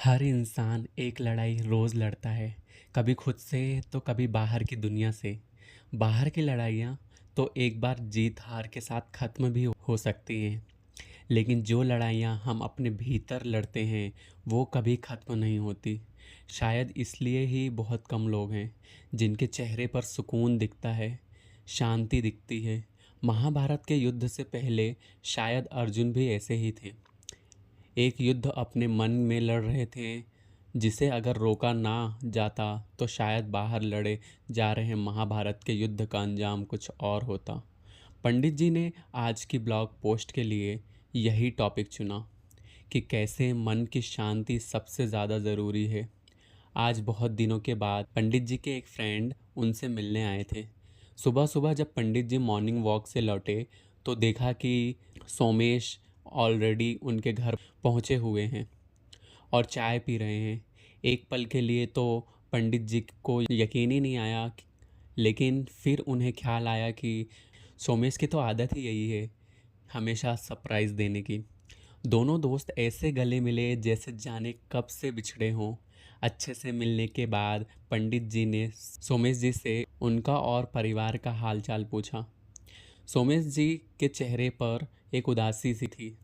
हर इंसान एक लड़ाई रोज़ लड़ता है। कभी खुद से तो कभी बाहर की दुनिया से। बाहर की लड़ाइयाँ तो एक बार जीत हार के साथ ख़त्म भी हो सकती हैं, लेकिन जो लड़ाइयाँ हम अपने भीतर लड़ते हैं वो कभी ख़त्म नहीं होती। शायद इसलिए ही बहुत कम लोग हैं जिनके चेहरे पर सुकून दिखता है, शांति दिखती है। महाभारत के युद्ध से पहले शायद अर्जुन भी ऐसे ही थे। एक युद्ध अपने मन में लड़ रहे थे, जिसे अगर रोका ना जाता तो शायद बाहर लड़े जा रहे महाभारत के युद्ध का अंजाम कुछ और होता। पंडित जी ने आज की ब्लॉग पोस्ट के लिए यही टॉपिक चुना कि कैसे मन की शांति सबसे ज़्यादा ज़रूरी है। आज बहुत दिनों के बाद पंडित जी के एक फ्रेंड उनसे मिलने आए थे। सुबह सुबह जब पंडित जी मॉर्निंग वॉक से लौटे तो देखा कि सोमेश ऑलरेडी उनके घर पहुंचे हुए हैं और चाय पी रहे हैं। एक पल के लिए तो पंडित जी को यकीन ही नहीं आया, लेकिन फिर उन्हें ख्याल आया कि सोमेश की तो आदत ही यही है, हमेशा सरप्राइज़ देने की। दोनों दोस्त ऐसे गले मिले जैसे जाने कब से बिछड़े हों। अच्छे से मिलने के बाद पंडित जी ने सोमेश जी से उनका और परिवार का हालचाल पूछा। सोमेश जी के चेहरे पर एक उदासी सी थी,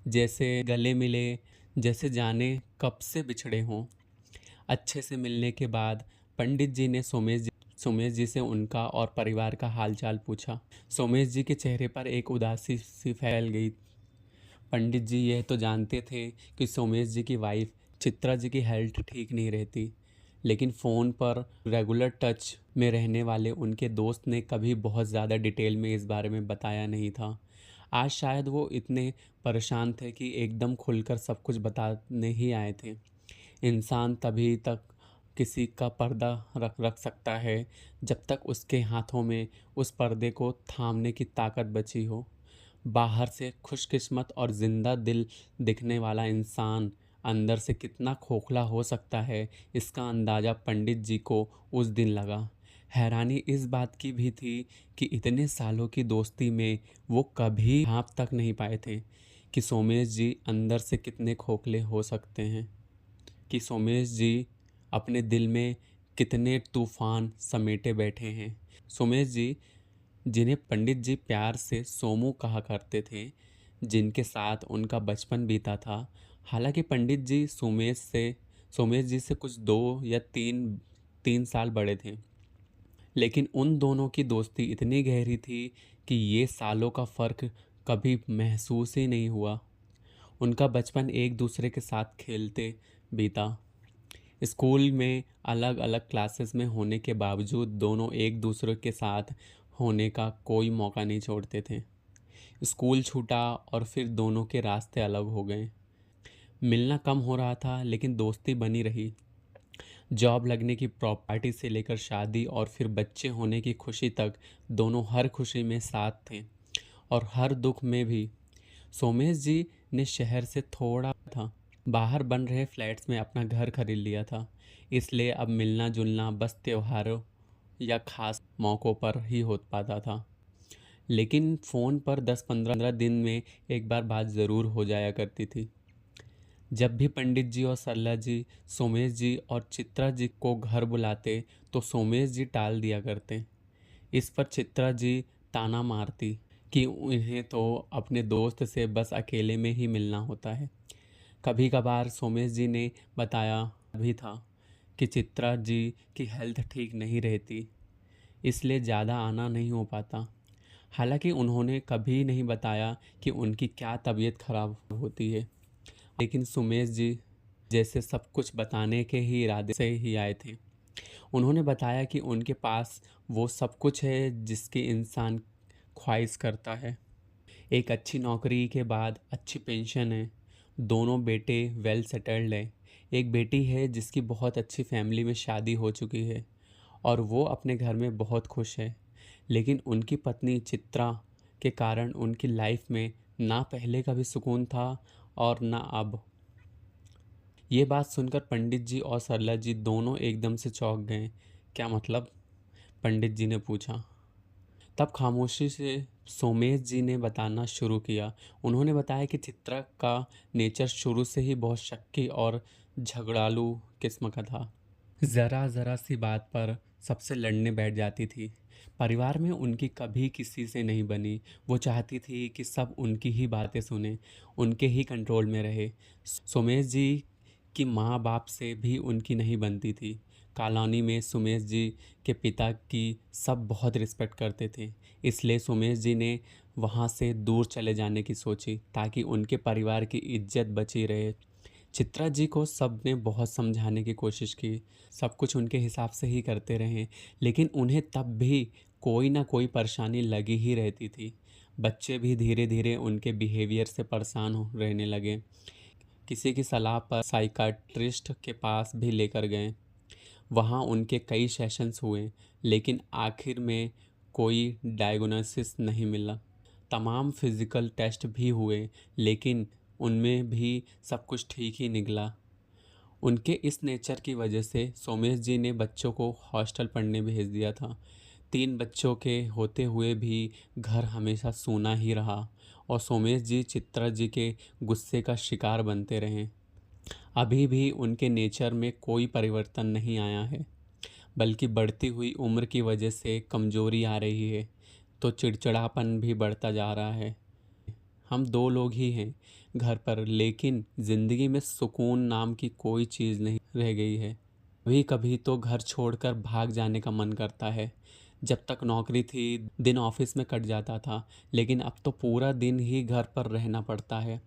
जैसे गले मिले, जैसे जाने कब से बिछड़े हों। अच्छे से मिलने के बाद पंडित जी ने सोमेश जी से उनका और परिवार का हालचाल पूछा। सोमेश जी के चेहरे पर एक उदासी सी फैल गई। पंडित जी यह तो जानते थे कि सोमेश जी की वाइफ चित्रा जी की हेल्थ ठीक नहीं रहती, लेकिन फ़ोन पर रेगुलर टच में रहने वाले उनके दोस्त ने कभी बहुत ज़्यादा डिटेल में इस बारे में बताया नहीं था। आज शायद वो इतने परेशान थे कि एकदम खुलकर सब कुछ बताने ही आए थे। इंसान तभी तक किसी का पर्दा रख रख सकता है जब तक उसके हाथों में उस पर्दे को थामने की ताकत बची हो। बाहर से खुशकिस्मत और ज़िंदा दिल दिखने वाला इंसान अंदर से कितना खोखला हो सकता है, इसका अंदाज़ा पंडित जी को उस दिन लगा। हैरानी इस बात की भी थी कि इतने सालों की दोस्ती में वो कभी भाप तक नहीं पाए थे कि सोमेश जी अंदर से कितने खोखले हो सकते हैं, कि सोमेश जी अपने दिल में कितने तूफान समेटे बैठे हैं। सोमेश जी, जिन्हें पंडित जी प्यार से सोमू कहा करते थे, जिनके साथ उनका बचपन बीता था। हालांकि पंडित जी सोमेश जी से कुछ 2 या 3 साल बड़े थे, लेकिन उन दोनों की दोस्ती इतनी गहरी थी कि ये सालों का फ़र्क कभी महसूस ही नहीं हुआ। उनका बचपन एक दूसरे के साथ खेलते बीता। स्कूल में अलग अलग क्लासेस में होने के बावजूद दोनों एक दूसरे के साथ होने का कोई मौका नहीं छोड़ते थे। स्कूल छूटा और फिर दोनों के रास्ते अलग हो गए। मिलना कम हो रहा था लेकिन दोस्ती बनी रही। जॉब लगने की प्रॉपर्टी से लेकर शादी और फिर बच्चे होने की खुशी तक दोनों हर खुशी में साथ थे और हर दुख में भी। सोमेश जी ने शहर से थोड़ा था बाहर बन रहे फ्लैट्स में अपना घर खरीद लिया था, इसलिए अब मिलना जुलना बस त्योहारों या खास मौक़ों पर ही हो पाता था। लेकिन फ़ोन पर 10-15 दिन में एक बार बात ज़रूर हो जाया करती थी। जब भी पंडित जी और सरला जी सोमेश जी और चित्रा जी को घर बुलाते तो सोमेश जी टाल दिया करते। इस पर चित्रा जी ताना मारती कि उन्हें तो अपने दोस्त से बस अकेले में ही मिलना होता है। कभी कभार सोमेश जी ने बताया भी था कि चित्रा जी की हेल्थ ठीक नहीं रहती, इसलिए ज़्यादा आना नहीं हो पाता। हालांकि उन्होंने कभी नहीं बताया कि उनकी क्या तबीयत खराब होती है, लेकिन सुमेश जी जैसे सब कुछ बताने के ही इरादे से ही आए थे। उन्होंने बताया कि उनके पास वो सब कुछ है जिसकी इंसान ख्वाहिश करता है। एक अच्छी नौकरी के बाद अच्छी पेंशन है, दोनों बेटे वेल सेटल्ड हैं। एक बेटी है जिसकी बहुत अच्छी फैमिली में शादी हो चुकी है और वो अपने घर में बहुत खुश है। लेकिन उनकी पत्नी चित्रा के कारण उनकी लाइफ में ना पहले का भी सुकून था और ना अब। ये बात सुनकर पंडित जी और सरला जी दोनों एकदम से चौंक गए। क्या मतलब? पंडित जी ने पूछा। तब खामोशी से सोमेश जी ने बताना शुरू किया। उन्होंने बताया कि चित्रा का नेचर शुरू से ही बहुत शक्की और झगड़ालू किस्म का था। ज़रा ज़रा सी बात पर सबसे लड़ने बैठ जाती थी। परिवार में उनकी कभी किसी से नहीं बनी। वो चाहती थी कि सब उनकी ही बातें सुने, उनके ही कंट्रोल में रहे। सोमेश जी की माँ बाप से भी उनकी नहीं बनती थी। कॉलोनी में सोमेश जी के पिता की सब बहुत रिस्पेक्ट करते थे, इसलिए सोमेश जी ने वहाँ से दूर चले जाने की सोची ताकि उनके परिवार की इज्जत बची रहे। चित्रा जी को सब ने बहुत समझाने की कोशिश की, सब कुछ उनके हिसाब से ही करते रहे, लेकिन उन्हें तब भी कोई ना कोई परेशानी लगी ही रहती थी। बच्चे भी धीरे धीरे उनके बिहेवियर से परेशान हो रहने लगे। किसी की सलाह पर साइकाट्रिस्ट के पास भी लेकर गए। वहाँ उनके कई सेशंस हुए, लेकिन आखिर में कोई डायग्नोसिस नहीं मिला। तमाम फिज़िकल टेस्ट भी हुए, लेकिन उनमें भी सब कुछ ठीक ही निकला। उनके इस नेचर की वजह से सोमेश जी ने बच्चों को हॉस्टल पढ़ने भेज दिया था। 3 बच्चों के होते हुए भी घर हमेशा सूना ही रहा और सोमेश जी चित्रा जी के गुस्से का शिकार बनते रहे। अभी भी उनके नेचर में कोई परिवर्तन नहीं आया है, बल्कि बढ़ती हुई उम्र की वजह से कमज़ोरी आ रही है, तो चिड़चिड़ापन भी बढ़ता जा रहा है। हम 2 लोग ही हैं घर पर, लेकिन ज़िंदगी में सुकून नाम की कोई चीज़ नहीं रह गई है। कभी कभी तो घर छोड़कर भाग जाने का मन करता है। जब तक नौकरी थी दिन ऑफिस में कट जाता था, लेकिन अब तो पूरा दिन ही घर पर रहना पड़ता है,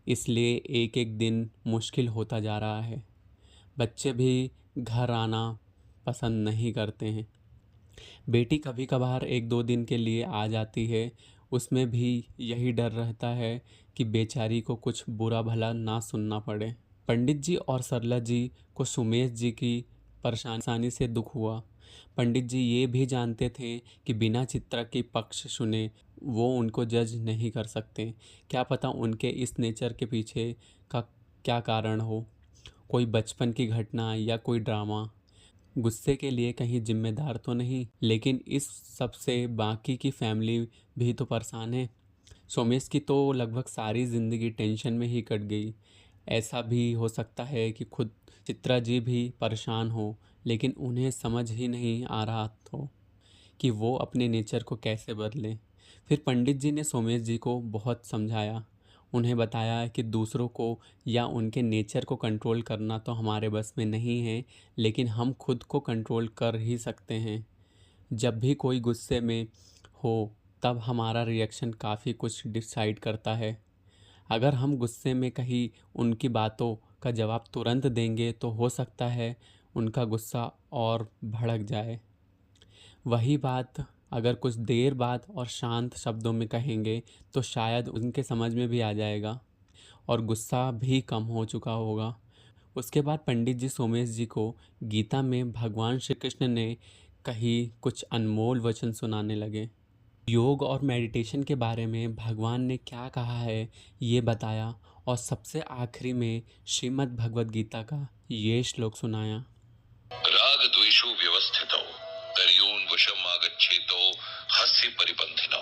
इसलिए एक एक दिन मुश्किल होता जा रहा है। बच्चे भी घर आना पसंद नहीं करते हैं। बेटी कभी कभार 1-2 दिन के लिए आ जाती है, उसमें भी यही डर रहता है कि बेचारी को कुछ बुरा भला ना सुनना पड़े। पंडित जी और सरला जी को सुमेश जी की परेशानी से दुख हुआ। पंडित जी ये भी जानते थे कि बिना चित्रा के पक्ष सुने वो उनको जज नहीं कर सकते। क्या पता उनके इस नेचर के पीछे का क्या कारण हो, कोई बचपन की घटना या कोई ड्रामा। गुस्से के लिए कहीं जिम्मेदार तो नहीं, लेकिन इस सब से बाकी की फैमिली भी तो परेशान है। सोमेश की तो लगभग सारी ज़िंदगी टेंशन में ही कट गई। ऐसा भी हो सकता है कि खुद चित्रा जी भी परेशान हो, लेकिन उन्हें समझ ही नहीं आ रहा तो कि वो अपने नेचर को कैसे बदलें। फिर पंडित जी ने सोमेश जी को बहुत समझाया। उन्हें बताया कि दूसरों को या उनके नेचर को कंट्रोल करना तो हमारे बस में नहीं है, लेकिन हम खुद को कंट्रोल कर ही सकते हैं। जब भी कोई गुस्से में हो, तब हमारा रिएक्शन काफ़ी कुछ डिसाइड करता है। अगर हम गुस्से में कहीं उनकी बातों का जवाब तुरंत देंगे तो हो सकता है उनका गुस्सा और भड़क जाए। वही बात अगर कुछ देर बाद और शांत शब्दों में कहेंगे तो शायद उनके समझ में भी आ जाएगा और गुस्सा भी कम हो चुका होगा। उसके बाद पंडित जी सोमेश जी को गीता में भगवान श्री कृष्ण ने कही कुछ अनमोल वचन सुनाने लगे। योग और मेडिटेशन के बारे में भगवान ने क्या कहा है ये बताया, और सबसे आखिरी में श्रीमद् भगवद गीता का ये श्लोक सुनाया। राग द्वेषो व्यवस्थितौ तर्योन वशम आगच्छेतो हस्य परिपंथिनौ।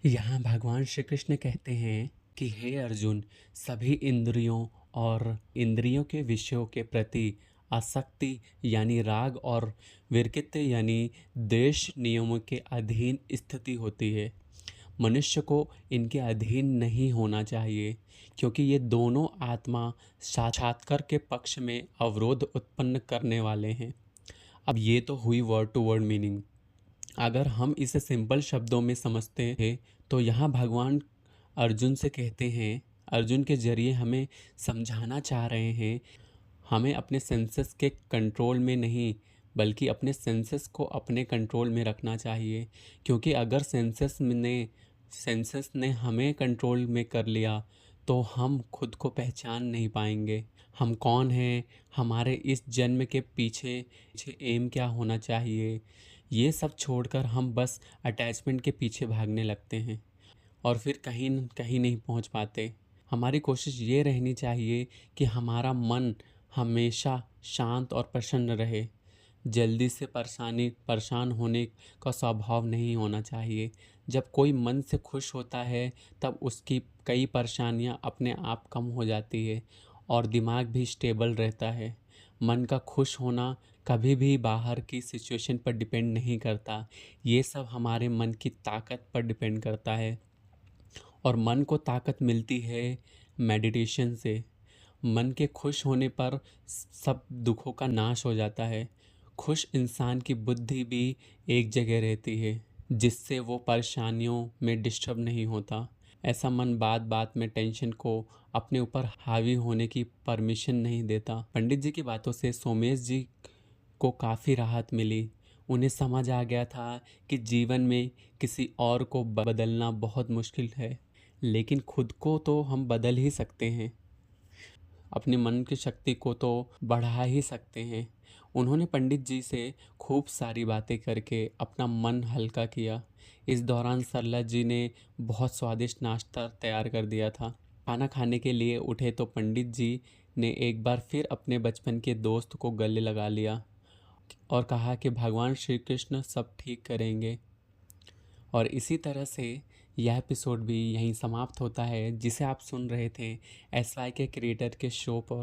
यहाँ भगवान श्री कृष्ण कहते हैं कि हे अर्जुन, सभी इंद्रियों और इंद्रियों के विषयों के प्रति आसक्ति यानी राग और विरक्ति यानी द्वेष नियमों के अधीन स्थिति होती है। मनुष्य को इनके अधीन नहीं होना चाहिए, क्योंकि ये दोनों आत्मा साक्षात्कार के पक्ष में अवरोध उत्पन्न करने वाले हैं। अब ये तो हुई वर्ड टू वर्ड मीनिंग। अगर हम इसे सिंपल शब्दों में समझते हैं तो यहाँ भगवान अर्जुन से कहते हैं, अर्जुन के जरिए हमें समझाना चाह रहे हैं, हमें अपने सेंसेस के कंट्रोल में नहीं बल्कि अपने सेंसेस को अपने कंट्रोल में रखना चाहिए। क्योंकि अगर सेंसेस ने हमें कंट्रोल में कर लिया तो हम खुद को पहचान नहीं पाएंगे। हम कौन हैं, हमारे इस जन्म के पीछे एम क्या होना चाहिए, ये सब छोड़कर हम बस अटैचमेंट के पीछे भागने लगते हैं और फिर कहीं कहीं नहीं पहुंच पाते। हमारी कोशिश ये रहनी चाहिए कि हमारा मन हमेशा शांत और प्रसन्न रहे। जल्दी से परेशान होने का स्वभाव नहीं होना चाहिए। जब कोई मन से खुश होता है तब उसकी कई परेशानियां अपने आप कम हो जाती है और दिमाग भी स्टेबल रहता है। मन का खुश होना कभी भी बाहर की सिचुएशन पर डिपेंड नहीं करता। ये सब हमारे मन की ताकत पर डिपेंड करता है और मन को ताकत मिलती है मेडिटेशन से। मन के खुश होने पर सब दुखों का नाश हो जाता है। खुश इंसान की बुद्धि भी एक जगह रहती है जिससे वो परेशानियों में डिस्टर्ब नहीं होता। ऐसा मन बात बात में टेंशन को अपने ऊपर हावी होने की परमिशन नहीं देता। पंडित जी की बातों से सोमेश जी को काफ़ी राहत मिली। उन्हें समझ आ गया था कि जीवन में किसी और को बदलना बहुत मुश्किल है, लेकिन खुद को तो हम बदल ही सकते हैं। अपने मन की शक्ति को तो बढ़ा ही सकते हैं। उन्होंने पंडित जी से खूब सारी बातें करके अपना मन हल्का किया। इस दौरान सरला जी ने बहुत स्वादिष्ट नाश्ता तैयार कर दिया था। खाना खाने के लिए उठे तो पंडित जी ने एक बार फिर अपने बचपन के दोस्त को गले लगा लिया और कहा कि भगवान श्री कृष्ण सब ठीक करेंगे। और इसी तरह से यह एपिसोड भी यहीं समाप्त होता है जिसे आप सुन रहे थे SY के क्रिएटर के शो पर।